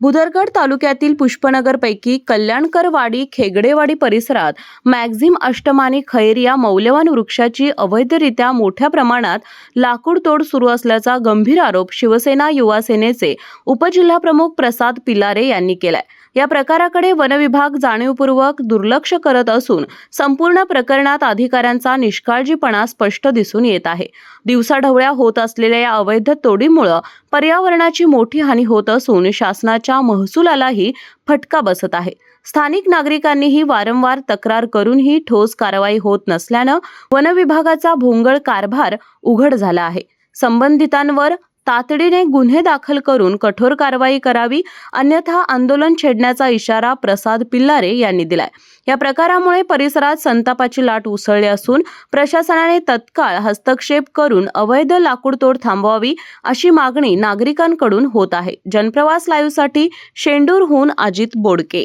भुदरगड तालुक्यातील पुष्पनगर पैकी कल्याणकरवाडी खेगडेवाडी परिसरात मॅक्झिम अष्टमानी खैर या मौल्यवान वृक्षाची अवैधरित्या मोठ्या प्रमाणात लाकूड तोड सुरू असल्याचा गंभीर आरोप शिवसेना युवा सेनेचे उपजिल्हाप्रमुख प्रसाद पिलारे यांनी केलाय। या प्रकाराकडे वन विभाग जाणीवपूर्वक दुर्लक्ष करत असून संपूर्ण प्रकरणात अधिकाऱ्यांचा निष्काळजीपणा स्पष्ट दिसून येत आहे। दिवसाढवळ्या होत असलेल्या या अवैध तोडीमुळे पर्यावरणाची मोठी हानी होत असून शासनाच्या महसुलालाही फटका बसत आहे। स्थानिक नागरिकांनीही वारंवार तक्रार करूनही ठोस कारवाई होत नसल्याने वन विभागाचा भोंगळ कारभार उघड झाला आहे। संबंधितांवर तातडीने गुन्हे दाखल करून कठोर कारवाई करावी, अन्यथा आंदोलन छेडण्याचा इशारा प्रसाद पिल्लारे यांनी दिलाय। या प्रकारामुळे परिसरात संतापाची लाट उसळली असून प्रशासनाने तत्काळ हस्तक्षेप करून अवैध लाकूड तोड थांबवावी अशी मागणी नागरिकांकडून होत आहे। जनप्रवास लाईव्हसाठी शेंडूरहून अजित बोडके।